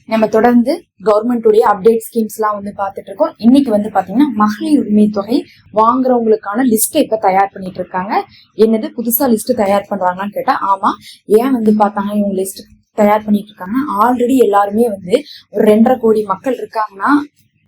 நம்ம தொடர்ந்து கவர்மெண்டோடைய update schemes எல்லாம் வந்து பாத்துட்டு இருக்கோம். இன்னைக்கு வந்து பாத்தீங்கன்னா மகளிர் உரிமை தொகை வாங்குறவங்களுக்கான லிஸ்ட் இப்ப தயார் பண்ணிட்டு இருக்காங்க. என்னது புதுசா லிஸ்ட் தயார் பண்றாங்கன்னு கேட்டா ஆமா. ஏன் வந்து பார்த்தாங்க இவங்க லிஸ்ட் தயார் பண்ணிட்டு இருக்காங்க? ஆல்ரெடி எல்லாருமே வந்து ஒரு 2.5 கோடி மக்கள் இருக்காங்கன்னா,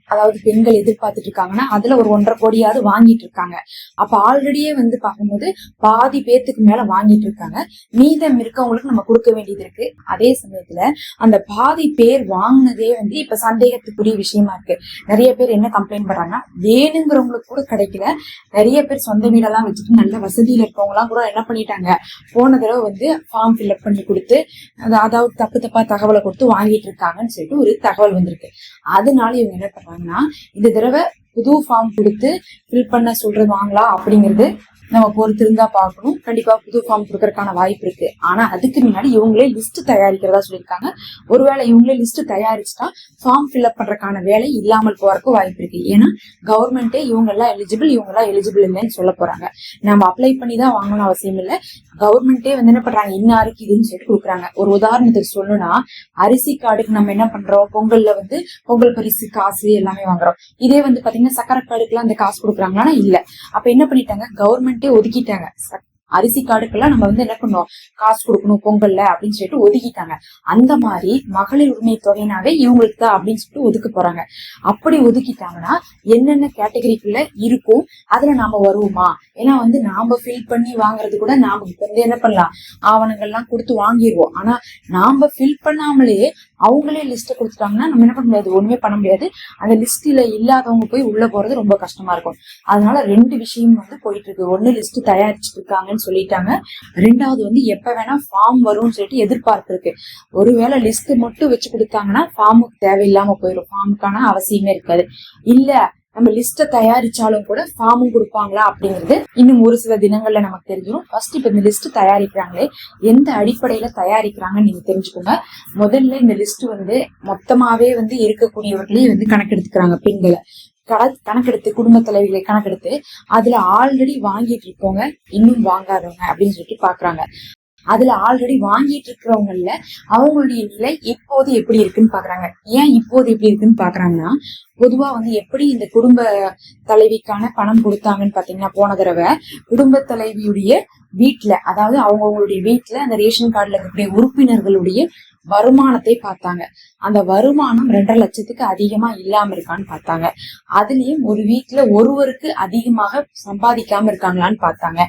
அதாவது பெண்கள் எதிர்பார்த்துட்டு இருக்காங்கன்னா அதுல ஒரு 1.5 கோடியாவது வாங்கிட்டு இருக்காங்க. அப்ப ஆல்ரெடியே வந்து பார்க்கும்போது பாதி பேத்துக்கு மேல வாங்கிட்டு இருக்காங்க. மீதம் இருக்கவங்களுக்கு நம்ம கொடுக்க வேண்டியது இருக்கு. அதே சமயத்துல அந்த பாதி பேர் வாங்கினதே வந்து இப்ப சந்தேகத்துக்குரிய விஷயமா இருக்கு. நிறைய பேர் என்ன கம்ப்ளைண்ட் பண்றாங்கன்னா, வேணுங்கிறவங்களுக்கு கூட கிடைக்கல. நிறைய பேர் சொந்த வீடெல்லாம் வச்சுட்டு நல்ல வசதியில இருக்கவங்க எல்லாம் கூட என்ன பண்ணிட்டாங்க, போன தடவை வந்து ஃபார்ம் ஃபில்அப் பண்ணி கொடுத்து அதாவது தப்பா தகவலை கொடுத்து வாங்கிட்டு இருக்காங்கன்னு சொல்லிட்டு ஒரு தகவல் வந்திருக்கு. அதனால இவங்க என்ன பண்றாங்க, இந்த தடவை புது ஃபார்ம் கொடுத்து ஃபில் பண்ண சொல்றாங்களா அப்படிங்கிறது நம்ம பொறுத்து இருந்தா பார்க்கணும். கண்டிப்பா புது ஃபார்ம் கொடுக்கறதுக்கான வாய்ப்பு இருக்கு. ஆனா அதுக்கு முன்னாடி இவங்களே லிஸ்ட் தயாரிக்கிறதா சொல்லியிருக்காங்க. ஒருவேளை இவங்களே லிஸ்ட் தயாரிச்சுட்டா ஃபார்ம் ஃபில்அப் பண்றதுக்கான வேலை இல்லாமல் போறதுக்கு வாய்ப்பு இருக்கு. ஏன்னா கவர்மெண்டே இவங்க எல்லாம் எலிஜிபிள் இல்லைன்னு சொல்ல போறாங்க. நம்ம அப்ளை பண்ணி தான் வாங்கணும் அவசியம் இல்லை. கவர்மெண்டே வந்து என்ன பண்றாங்க, இன்னாருக்கு இதுன்னு சொல்லிட்டு கொடுக்குறாங்க. ஒரு உதாரணத்துக்கு சொல்லணும்னா, அரிசி கார்டுக்கு நம்ம என்ன பண்றோம், பொங்கல்ல வந்து பொங்கல் பரிசு காசு எல்லாமே வாங்குறோம். இதே வந்து பாத்தீங்கன்னா சக்கரை கார்டுக்குலாம் அந்த காசு கொடுக்குறாங்களா? இல்ல. அப்ப என்ன பண்ணிட்டாங்க, கவர்மெண்டே ஒதுக்கிட்டாங்க. அரிசி கார்டுக்கெல்லாம் நம்ம வந்து என்ன பண்ணோம், காசு கொடுக்கணும் பொங்கல்ல அப்படின்னு சொல்லிட்டு ஒதுக்கிட்டாங்க. அந்த மாதிரி மகளிர் உரிமை தொகைனாவே இவங்களுக்கு தான் அப்படின்னு சொல்லிட்டு ஒதுக்க போறாங்க. அப்படி ஒதுக்கிட்டாங்கன்னா என்னென்ன கேட்டகரிக்குள்ள இருக்கும் அதுல நாம வருவோமா? ஏன்னா வந்து நாம ஃபில் பண்ணி வாங்குறது கூட நாம வந்து என்ன பண்ணலாம், ஆவணங்கள்லாம் கொடுத்து வாங்கிடுவோம். ஆனா நாம ஃபில் பண்ணாமலே அவங்களே லிஸ்ட் கொடுத்துட்டாங்கன்னா நம்ம என்ன பண்ண முடியாது, ஒண்ணுமே பண்ண முடியாது. அந்த லிஸ்ட்ல இல்லாதவங்க போய் உள்ள போறது ரொம்ப கஷ்டமா இருக்கும். அதனால 2 விஷயம் வந்து போயிட்டு இருக்கு. ஒண்ணு லிஸ்ட் தயாரிச்சுட்டு இருக்காங்கன்னு சொல்லிட்டாங்க. 2வது வந்து எப்ப வேணா ஃபார்ம் வரும்னு சொல்லிட்டு எதிர்பார்ப்பு இருக்கு. ஒருவேளை லிஸ்ட் மட்டும் வச்சு கொடுத்தாங்கன்னா ஃபார்முக்கு தேவையில்லாம போயிடும். ஃபார்முக்கான அவசியமே இருக்காது. இல்ல நம்ம லிஸ்ட தயாரிச்சாலும் கூட ஃபார்மும் கொடுப்பாங்களா அப்படிங்கிறது இன்னும் ஒரு சில தினங்கள்ல நமக்கு தெரிஞ்சிடும். ஃபர்ஸ்ட் இப்ப இந்த லிஸ்ட் தயாரிக்கிறாங்களே எந்த அடிப்படையில தயாரிக்கிறாங்கன்னு நீங்க தெரிஞ்சுக்கோங்க. முதல்ல இந்த லிஸ்ட் வந்து மொத்தமாவே வந்து இருக்கக்கூடியவர்களே வந்து கணக்கெடுத்துக்கிறாங்க. பெண்களை கணக்கெடுத்து, குடும்ப தலைவிகளை கணக்கெடுத்து அதுல ஆல்ரெடி வாங்கிட்டு இருக்கவங்க இன்னும் வாங்காதவங்க அப்படின்னு சொல்லிட்டு பாக்குறாங்க. அதுல ஆல்ரெடி வாங்கிட்டு இருக்கிறவங்கல அவங்களுடைய நிலை இப்போது எப்படி இருக்குன்னு பாக்குறாங்க. ஏன் இப்போது எப்படி இருக்குன்னு பாக்குறாங்கன்னா, பொதுவா வந்து எப்படி இந்த குடும்ப தலைவிக்கான பணம் கொடுத்தாங்கன்னு பாத்தீங்கன்னா, போன தடவை குடும்ப தலைவியுடைய வீட்டுல, அதாவது அவங்களுடைய வீட்டுல அந்த ரேஷன் கார்டுல இருக்கக்கூடிய உறுப்பினர்களுடைய வருமானத்தை பார்த்தாங்க. அந்த வருமானம் 2.5 லட்சத்துக்கு அதிகமா இல்லாம இருக்கான்னு பார்த்தாங்க. அதுலயும் ஒரு வீட்டுல ஒருவருக்கு அதிகமாக சம்பாதிக்காம இருக்காங்களான்னு பார்த்தாங்க.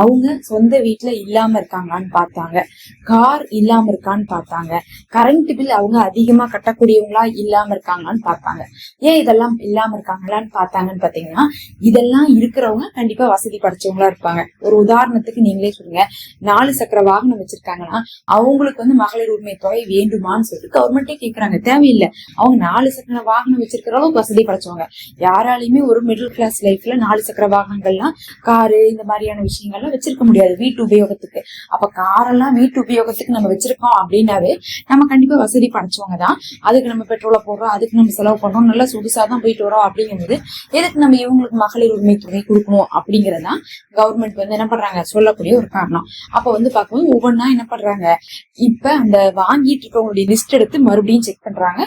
அவங்க சொந்த வீட்டுல இல்லாம இருக்காங்களான்னு பார்த்தாங்க. கார் இல்லாம இருக்கான்னு பார்த்தாங்க. கரண்ட் பில் அவங்க அதிகமா கட்டக்கூடியவங்களா இல்லாம இருக்காங்களான்னு பார்த்தாங்க. ஏன் இதெல்லாம் இல்லாம இருக்காங்களான்னு பார்த்தாங்கன்னு பாத்தீங்கன்னா, இதெல்லாம் இருக்கிறவங்க கண்டிப்பா வசதி படைச்சவங்களா இருப்பாங்க. ஒரு உதாரணத்துக்கு நீங்களே சொல்லுங்க, 4 சக்கர வாகனம் வச்சிருக்காங்கன்னா அவங்களுக்கு வந்து மகளிர் உரிமை தொகை வேண்டுமான்னு சொல்லிட்டு கவர்மெண்டே கேக்குறாங்க. தேவையில்லை. அவங்க 4 சக்கர வாகனம் வச்சிருக்கிற அளவுக்கு வசதி படைச்சவங்க. யாராலையுமே ஒரு மிடில் கிளாஸ் லைஃப்ல 4 சக்கர வாகனங்கள்லாம், காரு இந்த மாதிரியான விஷயங்கள்லாம் வச்சிருக்க முடியாது வீட்டு உபயோகத்துக்கு. அப்ப காரெல்லாம் வீட்டு உபயோகத்துக்கு நம்ம வச்சிருக்கோம் அப்படின்னாவே நம்ம கண்டிப்பா வசதி படைச்சவங்க தான். அதுக்கு நம்ம பெட்ரோலை போடுறோம், அதுக்கு நம்ம செலவு பண்றோம், நல்லா சொகுசாதான் போயிட்டு வரோம். அப்படிங்கும்போது எதுக்கு நம்ம இவங்களுக்கு மகளிர் உரிமை தொகை கொடுக்கணும் அப்படிங்கறதான் கவர்மெண்ட் வந்து என்ன பண்றாங்க, சொல்லக்கூடிய ஒரு காரணம். அப்ப வந்து பார்க்கும்போது ஒவ்வொன்னா என்ன பண்றாங்க, இப்ப அந்த வாங்கிட்டு இருக்கவங்களுடைய லிஸ்ட் எடுத்து மறுபடியும் செக் பண்றாங்க.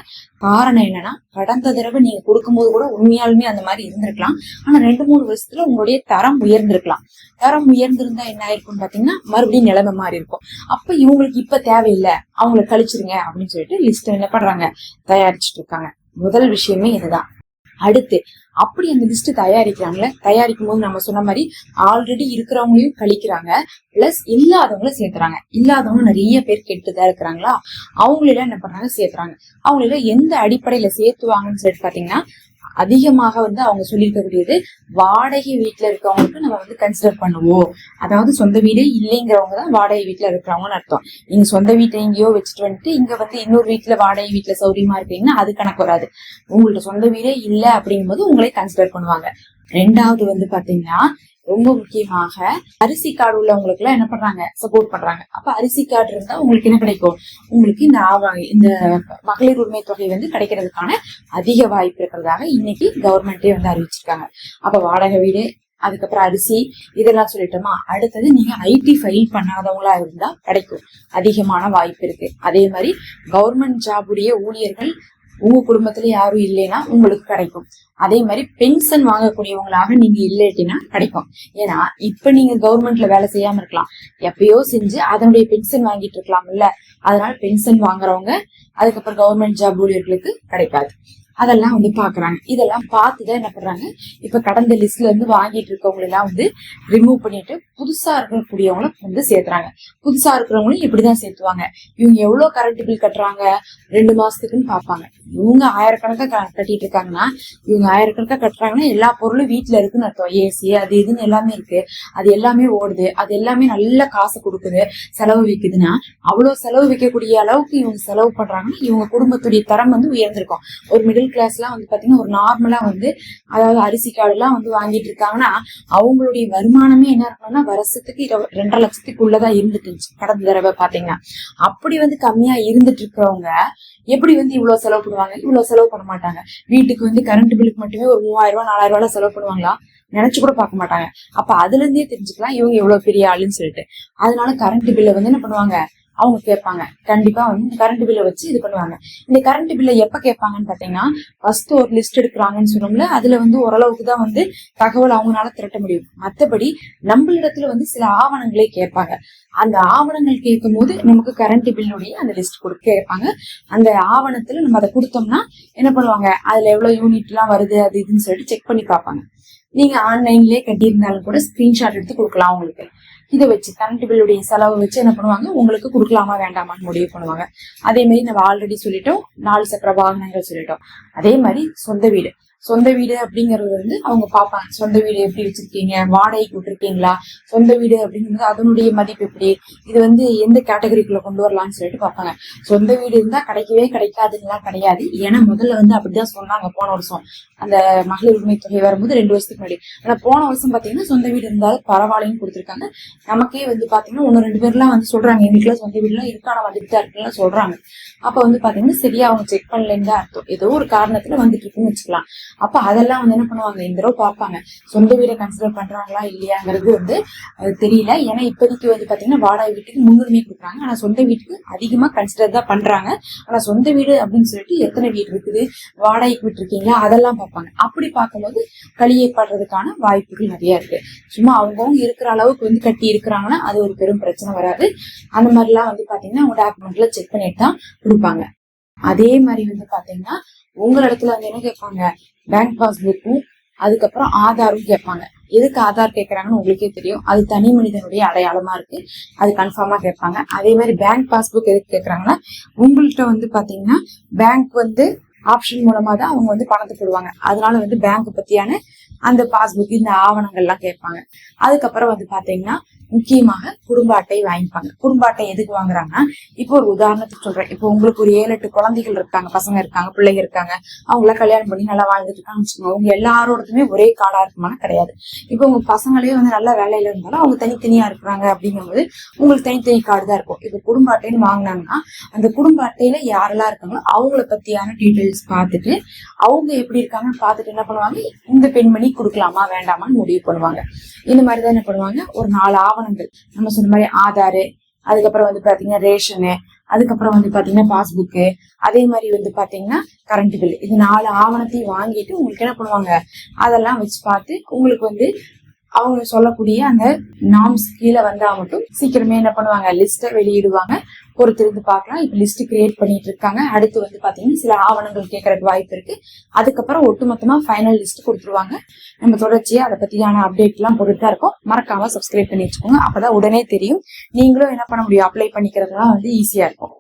காரணம் என்னன்னா, கடந்த தடவை நீங்க கொடுக்கும்போது கூட உண்மையாலுமே அந்த மாதிரி இருந்திருக்கலாம். ஆனா 2-3 வருஷத்துல உங்களுடைய தரம் உயர்ந்திருக்கலாம். தரம் உயர்ந்திருந்தா என்ன ஆயிருக்கும்னு பாத்தீங்கன்னா, மறுபடியும் நிலைமை மாறி இருக்கும். அப்ப இவங்களுக்கு இப்ப தேவையில்லை, அவங்களை கழிச்சிருங்க அப்படின்னு சொல்லிட்டு லிஸ்ட் என்ன பண்றாங்க, தயாரிச்சுட்டு இருக்காங்க. முதல் விஷயமே இதுதான். அடுத்து அப்படி அந்த லிஸ்ட் தயாரிக்கிறாங்களே, தயாரிக்கும் போது நம்ம சொன்ன மாதிரி ஆல்ரெடி இருக்கிறவங்களையும் கழிக்கிறாங்க, பிளஸ் இல்லாதவங்களும் சேர்த்துறாங்க. இல்லாதவங்க நிறைய பேர் கெட்டுதான் இருக்கிறாங்களா, அவங்களெல்லாம் என்ன பண்றாங்க, சேர்த்துறாங்க. அவங்களெல்லாம் எந்த அடிப்படையில சேர்த்துவாங்கன்னு சொல்லிட்டு பாத்தீங்கன்னா, அதிகமாக வந்து அவங்க சொல்லியிருக்கக்கூடியது, வாடகை வீட்டுல இருக்கவங்களுக்கு நம்ம வந்து கன்சிடர் பண்ணுவோம். அதாவது சொந்த வீடே இல்லைங்கிறவங்க தான் வாடகை வீட்டுல இருக்கிறவங்கன்னு அர்த்தம். நீங்க சொந்த வீட்டை எங்கேயோ வச்சுட்டு வந்துட்டு இங்க வந்து இன்னொரு வீட்டுல வாடகை வீட்டுல சௌரியமா இருக்கீங்கன்னா அது கணக்கு வராது. உங்கள்ட்ட சொந்த வீடே இல்ல அப்படிங்கும் போது உங்களே கன்சிடர் பண்ணுவாங்க. 2வது வந்து பாத்தீங்கன்னா, ரொம்ப முக்கியமாக அரிசி கார்டு உள்ளவங்களுக்கு எல்லாம் என்ன பண்றாங்க, சப்போர்ட் பண்றாங்க. அப்ப அரிசி கார்டு இருந்தா உங்களுக்கு என்ன கிடைக்கும், உங்களுக்கு இந்த மகளிர் உரிமை தொகை வந்து கிடைக்கிறதுக்கான அதிக வாய்ப்பு இருக்கிறதாக இன்னைக்கு கவர்மெண்டே வந்து அறிவிச்சிருக்காங்க. அப்ப வாடகை வீடு அதுக்கப்புறம் அரிசி இதெல்லாம் சொல்லிட்டோமா. அடுத்தது நீங்க ஐடி ஃபைல் பண்ணாதவங்களா இருந்தா கிடைக்கும், அதிகமான வாய்ப்பு இருக்கு. அதே மாதிரி கவர்மெண்ட் ஜாபுடைய ஊழியர்கள் உங்க குடும்பத்துல யாரும் இல்லைன்னா உங்களுக்கு கிடைக்கும். அதே மாதிரி பென்ஷன் வாங்கக்கூடியவங்களாக நீங்க இல்லைன்னா கிடைக்கும். ஏன்னா இப்ப நீங்க கவர்மெண்ட்ல வேலை செய்யாம இருக்கலாம், எப்பயோ செஞ்சு அதனுடைய பென்ஷன் வாங்கிட்டு இருக்கலாம் இல்ல. அதனால பென்ஷன் வாங்குறவங்க அதுக்கப்புறம் கவர்மெண்ட் ஜாப் ஊழியர்களுக்கு கிடைக்காது. அதெல்லாம் பாக்குறாங்க. இதெல்லாம் பார்த்துதான் என்ன பண்றாங்க, இப்ப கடந்த லிஸ்ட்ல இருந்து வாங்கிட்டு இருக்கவங்க எல்லாம் ரிமூவ் பண்ணிட்டு புதுசா இருக்கக்கூடியவங்களை சேர்த்துறாங்க. புதுசா இருக்கிறவங்களும் இப்படிதான் சேர்த்துவாங்க. இவங்க எவ்வளவு கரண்ட் பில் கட்டுறாங்க 2 மாசத்துக்குன்னு பாப்பாங்க. இவங்க ஆயிரக்கணக்கா கட்டிட்டு இருக்காங்கன்னா, இவங்க ஆயிரக்கணக்கா கட்டுறாங்கன்னா எல்லா பொருளும் வீட்டுல இருக்குன்னு அர்த்தம். ஏசி அது இதுன்னு எல்லாமே இருக்கு, அது எல்லாமே ஓடுது, அது எல்லாமே நல்ல காசு கொடுக்குது, செலவு வைக்குதுன்னா அவ்வளவு செலவு வைக்கக்கூடிய அளவுக்கு இவங்க செலவு பண்றாங்கன்னா இவங்க குடும்பத்துடைய தரம் உயர்ந்திருக்கும். ஒரு மிடில் கிளாஸ் எல்லாம் பாத்தீங்கன்னா ஒரு நார்மலா அதாவது அரிசி கார்டு எல்லாம் வாங்கிட்டு இருக்காங்கன்னா அவங்களுடைய வருமானமே என்ன இருக்கணும்னா வருஷத்துக்கு 2.5 லட்சத்துக்குள்ளதான் இருந்துட்டு இருந்துச்சு கடந்த தடவை பாத்தீங்கன்னா. அப்படி கம்மியா இருந்துட்டு இருக்கிறவங்க எப்படி இவ்வளவு செலவு பண்ணுவாங்க? இவ்வளவு செலவு பண்ண மாட்டாங்க. வீட்டுக்கு கரண்ட் பில்லுக்கு மட்டுமே ஒரு 3000 ரூபாய் 4000 ரூபாய் செலவு பண்ணுவாங்களா? நினைச்சு கூட பார்க்க மாட்டாங்க. அப்ப அதுல இருந்தே தெரிஞ்சுக்கலாம் இவங்க எவ்வளவு பெரிய ஆளுன்னு சொல்லிட்டு. அதனால கரண்ட் பில்ல என்ன பண்ணுவாங்க, அவங்க கேட்பாங்க. கண்டிப்பா கரண்ட் பில்லை வச்சு இது பண்ணுவாங்க. இந்த கரண்ட் பில்லை எப்ப கேட்பாங்கன்னு பாத்தீங்கன்னா, ஃபர்ஸ்ட் ஒரு லிஸ்ட் எடுக்கிறாங்கன்னு சொன்னோம்ல, அதுல ஓரளவுக்கு தான் தகவல் அவங்களால திரட்ட முடியும். மத்தபடி நம்மளிடத்துல சில ஆவணங்களே கேட்பாங்க. அந்த ஆவணங்கள் கேட்கும் போது நமக்கு கரண்ட் பில்லுடைய அந்த லிஸ்ட் கேட்பாங்க. அந்த ஆவணத்துல நம்ம அதை கொடுத்தோம்னா என்ன பண்ணுவாங்க, அதுல எவ்வளவு யூனிட் எல்லாம் வருது அது இதுன்னு சொல்லிட்டு செக் பண்ணி பார்ப்பாங்க. நீங்க ஆன்லைன்லயே கட்டியிருந்தாலும் கூட ஸ்கிரீன்ஷாட் எடுத்து கொடுக்கலாம் உங்களுக்கு. இதை வச்சு கரண்ட் பில்லுடைய செலவு வச்சு என்ன பண்ணுவாங்க, உங்களுக்கு கொடுக்கலாமா வேண்டாமான்னு முடிவு பண்ணுவாங்க. அதே மாதிரி நம்ம ஆல்ரெடி சொல்லிட்டோம் 4 சக்கர வாகனங்கள் சொல்லிட்டோம். அதே மாதிரி சொந்த வீடு அப்படிங்கறது அவங்க பாப்பாங்க. சொந்த வீடு எப்படி வச்சிருக்கீங்க, வாடகைக்கு விட்டுருக்கீங்களா, சொந்த வீடு அப்படிங்கிறது அதனுடைய மதிப்பு எப்படி, இது எந்த கேட்டகரிக்குள்ள கொண்டு வரலாம்னு சொல்லிட்டு பாப்பாங்க. சொந்த வீடு இருந்தா கிடைக்கவே கிடைக்காதுலாம் கிடையாது. ஏன்னா முதல்ல அப்படிதான் சொன்னாங்க போன வருஷம் அந்த மகளிர் உரிமை தொகை வரும்போது 2 வருஷத்துக்கு முன்னாடி. ஆனா போன வருஷம் பாத்தீங்கன்னா சொந்த வீடு இருந்தாலும் பரவாயில்லன்னு கொடுத்துருக்காங்க. நமக்கே பாத்தீங்கன்னா 1-2 பேர்லாம் சொல்றாங்க எங்க வீட்டுல சொந்த வீடு எல்லாம் இருக்கான வந்துட்டு தான் இருக்குன்னு சொல்றாங்க. அப்ப பாத்தீங்கன்னா சரியா அவங்க செக் பண்ணலன்னு தான் அர்த்தம். ஏதோ ஒரு காரணத்துல வந்துட்டு இருக்குன்னு வச்சுக்கலாம். அப்ப அதெல்லாம் என்ன பண்ணுவாங்க, இந்த தடவை பார்ப்பாங்க சொந்த வீடை கன்சிடர் பண்றாங்களா இல்லையாங்கிறது தெரியல. ஏன்னா இப்போதைக்கு பாத்தீங்கன்னா வாடகை வீட்டுக்கு முன்னுரிமை கொடுக்குறாங்க. ஆனா சொந்த வீட்டுக்கு அதிகமா கன்சிடர் தான் பண்றாங்க. ஆனா சொந்த வீடு அப்படின்னு சொல்லிட்டு எத்தனை வீடு இருக்குது, வாடகைக்கு விட்டுருக்கீங்களா, அதெல்லாம் பார்ப்பாங்க. அப்படி பார்க்கும்போது கழியப்படுறதுக்கான வாய்ப்புகள் நிறைய இருக்கு. சும்மா அவங்கவுங்க இருக்கிற அளவுக்கு கட்டி இருக்கிறாங்கன்னா அது ஒரு பெரும் பிரச்சனை வராது. அந்த மாதிரிலாம் பாத்தீங்கன்னா அவங்க டாக்குமெண்ட்ல செக் பண்ணிட்டு தான் கொடுப்பாங்க. அதே மாதிரி பாத்தீங்கன்னா உங்க இடத்துல என்ன கேட்பாங்க, பேங்க் பாஸ்புக்கும் அதுக்கப்புறம் ஆதாரும் கேட்பாங்க. எதுக்கு ஆதார் கேட்கறாங்கன்னு உங்களுக்கே தெரியும், அது தனி மனிதனுடைய அடையாளமா இருக்கு, அது கன்ஃபார்மா கேட்பாங்க. அதே மாதிரி பேங்க் பாஸ்புக் எதுக்கு கேட்கறாங்கன்னா, உங்கள்கிட்ட பாத்தீங்கன்னா பேங்க் ஆப்ஷன் மூலமா தான் அவங்க பணத்தை போடுவாங்க. அதனால பேங்க் பத்தியான அந்த பாஸ்புக் இந்த ஆவணங்கள்லாம் கேட்பாங்க. அதுக்கப்புறம் பாத்தீங்கன்னா முக்கியமாக குடும்ப அட்டை வாங்கிப்பாங்க. குடும்ப அட்டை எதுக்கு வாங்குறாங்கன்னா, இப்போ ஒரு உதாரணத்துக்கு சொல்றேன், இப்போ உங்களுக்கு ஒரு 7-8 குழந்தைகள் இருக்காங்க, பசங்க இருக்காங்க, பிள்ளைங்க இருக்காங்க, அவங்கள கல்யாணம் பண்ணி நல்லா வாழ்ந்துட்டு இருக்காங்கன்னு வச்சுக்கோங்க. அவங்க எல்லாரோடதுமே ஒரே கார்டா இருக்குமான கிடையாது. இப்போ உங்க பசங்களே நல்ல வேலையில இருந்தாலும் அவங்க தனித்தனியா இருக்கிறாங்க அப்படிங்கும்போது உங்களுக்கு தனித்தனி கார்டு தான் இருக்கும். இப்போ குடும்ப அட்டைன்னு வாங்கினாங்கன்னா அந்த குடும்ப அட்டையில யாரெல்லாம் இருக்காங்களோ அவங்கள பத்தியான டீட்டெயில்ஸ் பார்த்துட்டு அவங்க எப்படி இருக்காங்கன்னு பார்த்துட்டு என்ன பண்ணுவாங்க, இந்த பெண்மணி கொடுக்கலாமா வேண்டாமான்னு முடிவு பண்ணுவாங்க. இந்த மாதிரிதான் என்ன பண்ணுவாங்க, ஒரு 4 ஆவணங்கள் நம்ம சொன்ன மாதிரி ஆதாரு, அதுக்கப்புறம் பாத்தீங்கன்னா ரேஷனு, அதுக்கப்புறம் பாத்தீங்கன்னா பாஸ்புக்கு, அதே மாதிரி பாத்தீங்கன்னா கரண்ட் பில், இது 4 ஆவணத்தையும் வாங்கிட்டு உங்களுக்கு என்ன பண்ணுவாங்க, அதெல்லாம் வச்சு பார்த்து உங்களுக்கு அவங்க சொல்லக்கூடிய அந்த நார்ம்ஸ் கீழே வந்தா மட்டும் சீக்கிரமே என்ன பண்ணுவாங்க, லிஸ்ட்டை வெளியிடுவாங்க. பொறுத்திருந்து பார்க்கலாம். இப்ப லிஸ்ட் கிரியேட் பண்ணிட்டு இருக்காங்க. அடுத்து பாத்தீங்கன்னா சில ஆவணங்கள் கேட்கறதுக்கு வாய்ப்பு இருக்கு. அதுக்கப்புறம் ஒட்டுமொத்தமா ஃபைனல் லிஸ்ட் கொடுத்துருவாங்க. நம்ம தொடர்ச்சியா அதை பத்தியான அப்டேட் எல்லாம் போட்டுட்டு தான் இருக்கோம். மறக்காம சப்ஸ்கிரைப் பண்ணி வச்சுக்கோங்க. அப்பதான் உடனே தெரியும். நீங்களும் என்ன பண்ண முடியும், அப்ளை பண்ணிக்கிறதுலாம் ஈஸியா இருக்கும்.